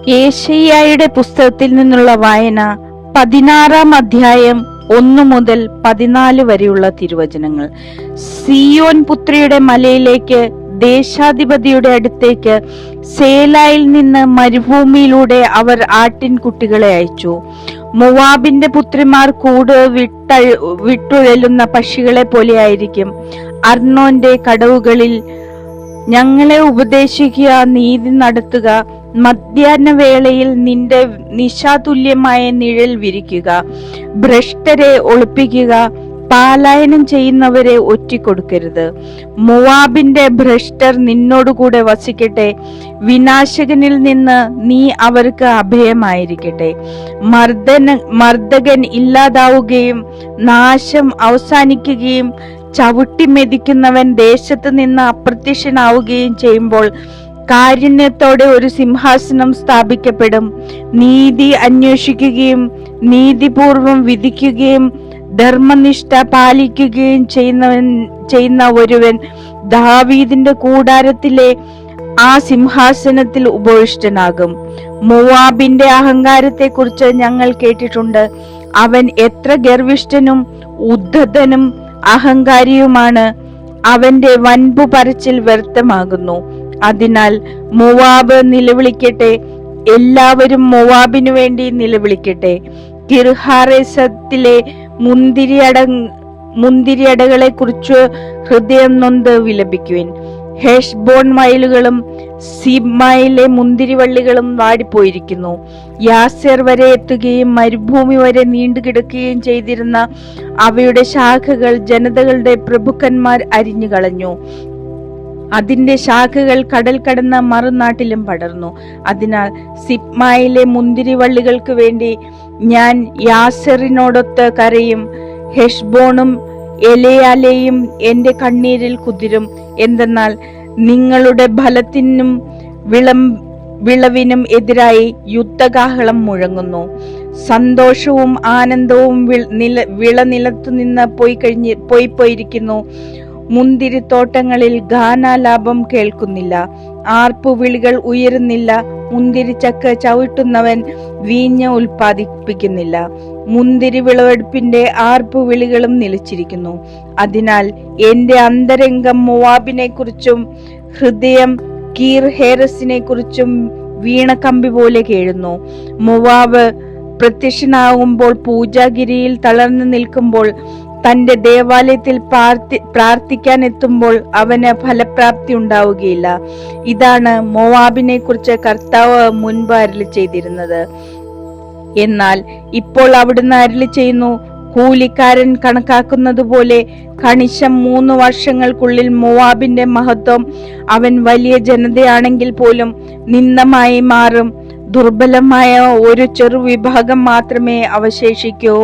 യേശയ്യായുടെ പുസ്തകത്തിൽ നിന്നുള്ള വായന 16-ാം അധ്യായം 1 മുതൽ 14 വരെയുള്ള തിരുവചനങ്ങൾ. സിയോൻ പുത്രിയുടെ മലയിലേക്ക്, ദേശാധിപതിയുടെ അടുത്തേക്ക്, സേലായിൽ നിന്ന് മരുഭൂമിയിലൂടെ അവർ ആട്ടിൻകുട്ടികളെ അയച്ചു. മോവാബിന്റെ പുത്രിമാർ കൂട് വിട്ടുഴലുന്ന പക്ഷികളെ പോലെ ആയിരിക്കും. അർണോന്റെ കടവുകളിൽ ഞങ്ങളെ ഉപദേശിക്കുക, നീതി നടത്തുക, മധ്യാഹ്ന വേളയിൽ നിന്റെ നിശാതുല്യമായ നിഴൽ വിരിക്കുക, ഭ്രഷ്ടരെ ഒളിപ്പിക്കുക, പാലായനം ചെയ്യുന്നവരെ ഒറ്റിക്കൊടുക്കരുത്. മോവാബിന്റെ ഭ്രഷ്ടർ നിന്നോടുകൂടെ വസിക്കട്ടെ, വിനാശകനിൽ നിന്ന് നീ അവർക്ക് അഭയമായിരിക്കട്ടെ. മർദ്ദകൻ ഇല്ലാതാവുകയും നാശം അവസാനിക്കുകയും ചവിട്ടി മെതിക്കുന്നവൻ ദേശത്ത് നിന്ന് അപ്രത്യക്ഷനാവുകയും ചെയ്യുമ്പോൾ കാരുണ്യത്തോടെ ഒരു സിംഹാസനം സ്ഥാപിക്കപ്പെടും. നീതി അന്വേഷിക്കുകയും നീതിപൂർവം വിധിക്കുകയും ധർമ്മനിഷ്ഠ പാലിക്കുകയും ചെയ്യുന്ന ഒരുവൻ ദാവീദിന്റെ കൂടാരത്തിലെ ആ സിംഹാസനത്തിൽ ഉപവിഷ്ടനാകും. മോവാബിന്റെ അഹങ്കാരത്തെ കുറിച്ച് ഞങ്ങൾ കേട്ടിട്ടുണ്ട്. അവൻ എത്ര ഗർവിഷ്ഠനും ഉദ്ധതനും അഹങ്കാരിയുമാണ്. അവന്റെ വൻപു പറച്ചിൽ വ്യർത്ഥമാകുന്നു. അതിനാൽ മോവാബ് നിലവിളിക്കട്ടെ, എല്ലാവരും മോവാബിനു വേണ്ടി നിലവിളിക്കട്ടെ. കിർഹാരേസത്തിലെ മുന്തിരിയടകളെ കുറിച്ച് ഹൃദയം നൊന്ത് വിലപിക്കുവിൻ. ഹെഷ്ബോൺ വയലുകളും സിബ്മായിലെ മുന്തിരിവള്ളികളും വാടിപ്പോയിരിക്കുന്നു. യാസെർ വരെ എത്തുകയും മരുഭൂമി വരെ നീണ്ടുകിടക്കുകയും ചെയ്തിരുന്ന അവയുടെ ശാഖകൾ ജനതകളുടെ പ്രഭുക്കന്മാർ അരിഞ്ഞു കളഞ്ഞു. അതിന്റെ ശാഖകൾ കടൽ കടന്ന മറുനാട്ടിലും പടർന്നു. അതിനാൽ സിബ്മായിലെ മുന്തിരിവള്ളികൾക്ക് വേണ്ടി ഞാൻ യാസെറിനോടൊത്ത് കരയും. ഹെഷ്ബോണും എലെയാലെയും എന്റെ കണ്ണീരിൽ കുതിരും. എന്തെന്നാൽ നിങ്ങളുടെ ഫലത്തിനും വിളവിനും എതിരായി യുദ്ധകാഹളം മുഴങ്ങുന്നു. സന്തോഷവും ആനന്ദവും വിളനിലത്തുനിന്ന് പോയിരിക്കുന്നു. മുന്തിരിത്തോട്ടങ്ങളിൽ ഗാനാലാപം കേൾക്കുന്നില്ല, ആർപ്പുവിളികൾ ഉയരുന്നില്ല. മുന്തിരിച്ചക്ക് ചവിട്ടുന്നവൻ വീഞ്ഞ് ഉൽപ്പാദിപ്പിക്കുന്നില്ല. മുന്തിരി വിളവെടുപ്പിന്റെ ആർപ്പുവിളികളും നിലച്ചിരിക്കുന്നു. അതിനാൽ എന്റെ അന്തരംഗം മോവാബിനെ കുറിച്ചും ഹൃദയം കീർഹേരസിനെ കുറിച്ചും വീണക്കമ്പി പോലെ കേഴുന്നു. മോവാബ് പ്രത്യക്ഷനാകുമ്പോൾ, പൂജാഗിരിയിൽ തളർന്നു നിൽക്കുമ്പോൾ, തന്റെ ദേവാലയത്തിൽ പ്രാർത്ഥിക്കാൻ എത്തുമ്പോൾ അവന് ഫലപ്രാപ്തി ഉണ്ടാവുകയില്ല. ഇതാണ് മോവാബിനെ കുറിച്ച് കർത്താവ് മുൻപ് അരുളി ചെയ്തിരുന്നത്. എന്നാൽ ഇപ്പോൾ അവിടുന്ന് അരുളി ചെയ്യുന്നു, കൂലിക്കാരൻ കണക്കാക്കുന്നത് പോലെ കണിശം 3 വർഷങ്ങൾക്കുള്ളിൽ മോവാബിന്റെ മഹത്വം, അവൻ വലിയ ജനതയാണെങ്കിൽ പോലും, നിന്ദമായി മാറും. ദുർബലമായ ഒരു ചെറു വിഭാഗം മാത്രമേ അവശേഷിക്കൂ.